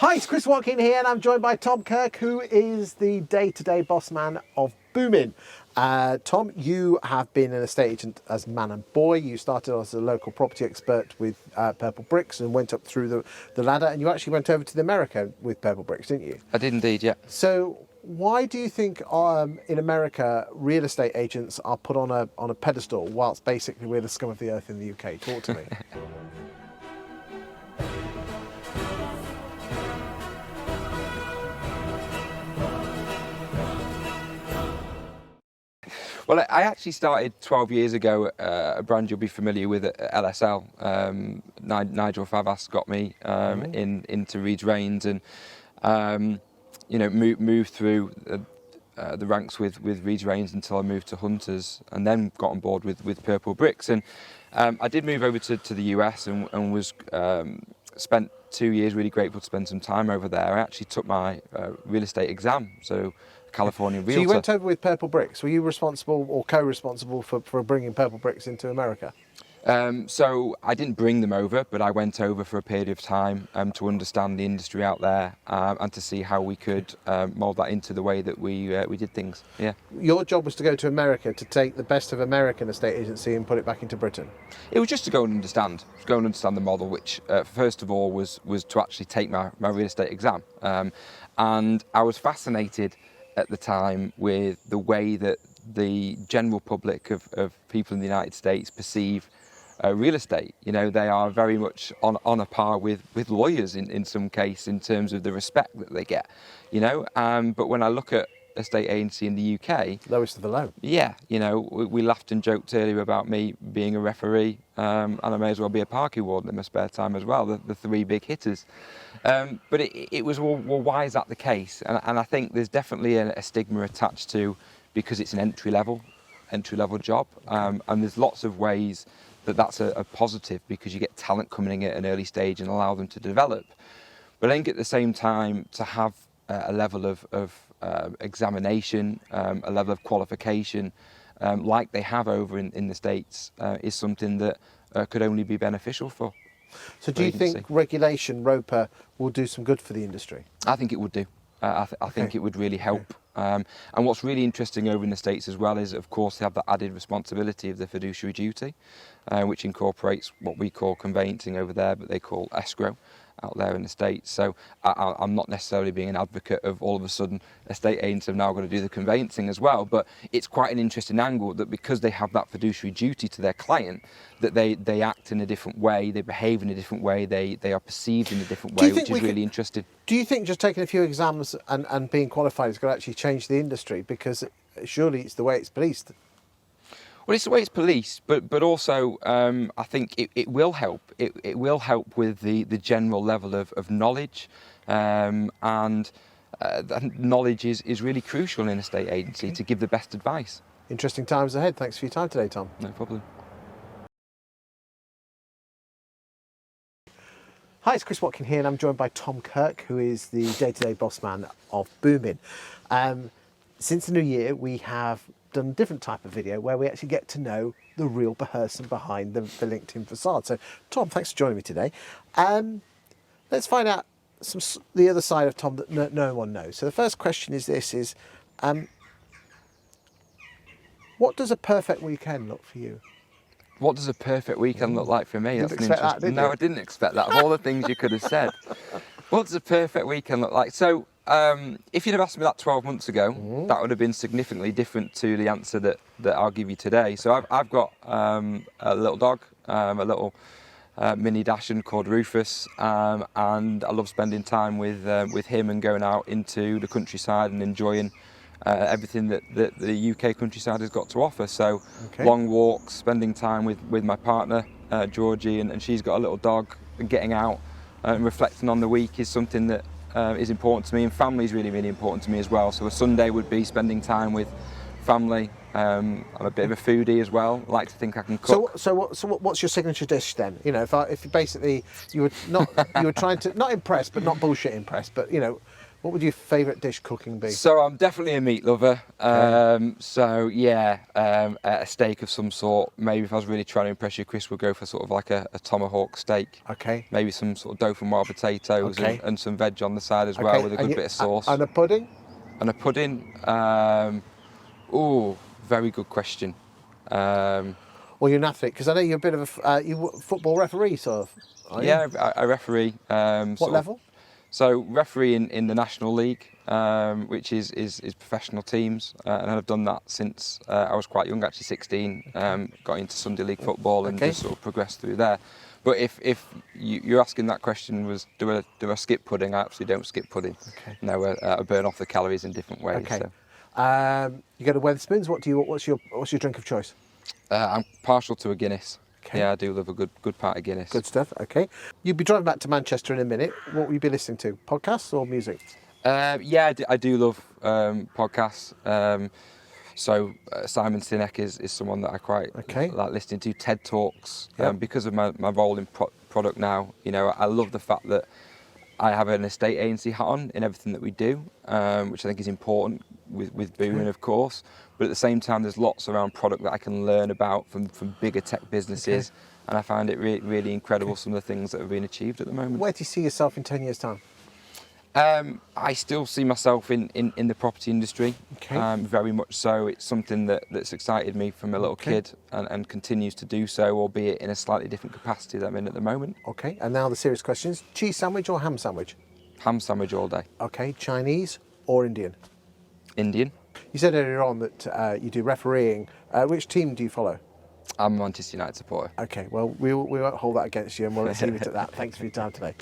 Hi, it's Chris Watkin here, and I'm joined by Tom Kirk, who is the day-to-day boss man of Boomin. Tom, you have been an estate agent as man and boy. You started as a local property expert with Purplebricks and went up through the ladder, and you actually went over to America with Purplebricks, didn't you? I did indeed, yeah. So why do you think in America real estate agents are put on a pedestal whilst basically we're the scum of the earth in the UK? Talk to me. Well, I actually started 12 years ago a brand you'll be familiar with at LSL. Nigel Favas got me into Reed's Rains and moved through the ranks with Reed's Rains until I moved to Hunters, and then got on board with Purplebricks. And I did move over to the US and was spent 2 years really grateful to spend some time over there. I actually took my real estate exam, so California realtor. So you went over with Purplebricks. Were you responsible or co-responsible for bringing Purplebricks into America? So I didn't bring them over, but I went over for a period of time to understand the industry out there and to see how we could mould that into the way that we did things. Yeah. Your job was to go to America to take the best of American estate agency and put it back into Britain. It was just to go and understand the model, which first of all was to actually take my real estate exam, and I was fascinated at the time with the way that the general public of people in the United States perceive real estate. You know, they are very much on a par with lawyers in some case in terms of the respect that they get, you know. But when I look at estate agency in the UK, lowest of the low. Yeah, you know, we laughed and joked earlier about me being a referee, and I may as well be a parking warden in my spare time as well, the three big hitters. But it was, well, why is that the case? And I think there's definitely a stigma attached to, because it's an entry level job, and there's lots of ways that's a positive, because you get talent coming in at an early stage and allow them to develop. But I think at the same time, to have a level of examination, a level of qualification like they have over in the States is something that could only be beneficial for. So do you think regulation, ROPA, will do some good for the industry? I think it would do. I think it would really help. And what's really interesting over in the States as well is, of course, they have the added responsibility of the fiduciary duty, which incorporates what we call conveyancing over there, but they call escrow out there in the States. So I'm not necessarily being an advocate of all of a sudden estate agents have now got to do the conveyancing as well, but it's quite an interesting angle that because they have that fiduciary duty to their client, that they act in a different way, they behave in a different way, they are perceived in a different way, which is really interesting. Do you think just taking a few exams and being qualified is going to actually change the industry? Because surely it's the way it's policed. Well, it's the way it's policed, but also I think it will help. It will help with the general level of knowledge, and that knowledge is really crucial in a estate agency to give the best advice. Interesting times ahead. Thanks for your time today, Tom. No problem. Hi, it's Chris Watkin here, and I'm joined by Tom Kirk, who is the day-to-day boss man of Boomin. Since the new year, we have done a different type of video where we actually get to know the real person behind the LinkedIn facade. So, Tom, thanks for joining me today. Let's find out the other side of Tom that no one knows. So the first question is this: what does a perfect weekend look for you? What does a perfect weekend look like for me? That's an interesting. No, I didn't expect that. Of all the things you could have said, what does a perfect weekend look like? So, if you'd have asked me that 12 months ago, that would have been significantly different to the answer that I'll give you today. So I've got a little dog, a little mini Dachshund called Rufus, and I love spending time with him and going out into the countryside and enjoying everything that the UK countryside has got to offer. So long walks, spending time with my partner, Georgie, and she's got a little dog, and getting out and reflecting on the week is something that is important to me, and family is really, really important to me as well. So a Sunday would be spending time with family. I'm a bit of a foodie as well. I like to think I can cook. So what's your signature dish then? You know, if basically you were trying to not impress, but not bullshit impress, but you know, What would your favourite dish cooking be? So I'm definitely a meat lover. So yeah, a steak of some sort. Maybe if I was really trying to impress you, Chris, would go for sort of like a tomahawk steak. Okay. Maybe some sort of dough and wild potatoes and some veg on the side as well with a good bit of sauce. And a pudding? And a pudding. Very good question. Well, you're an athlete, because I know you're a bit of a football referee, sort of. Yeah, I referee. What level? So referee in the National League, which is professional teams, and I've done that since I was quite young, actually 16. Got into Sunday League football and just sort of progressed through there. But if you're asking that question was do I skip pudding? I absolutely don't skip pudding. Okay. No, I burn off the calories in different ways. Okay. So. You go to Wetherspoons. What's your drink of choice? I'm partial to a Guinness. Okay. Yeah, I do love a good part of Guinness. Good stuff. Okay. You'll be driving back to Manchester in a minute. What will you be listening to? Podcasts or music? Yeah, I do love podcasts. So Simon Sinek is someone that I quite like listening to. TED Talks, because of my role in product now. You know, I love the fact that I have an estate agency hat on in everything that we do, which I think is important with Boomin, of course. But at the same time, there's lots around product that I can learn about from bigger tech businesses, and I find it really incredible some of the things that have been achieved at the moment. Where do you see yourself in 10 years' time? I still see myself in the property industry, very much so. It's something that's excited me from a little kid and continues to do so, albeit in a slightly different capacity that I'm in at the moment. Okay, and now the serious questions. Cheese sandwich or ham sandwich? Ham sandwich all day. Okay, Chinese or Indian? Indian. You said earlier on that you do refereeing. Which team do you follow? I'm a Manchester United supporter. Okay, well, we won't hold that against you, and we'll leave it at that. Thanks for your time today.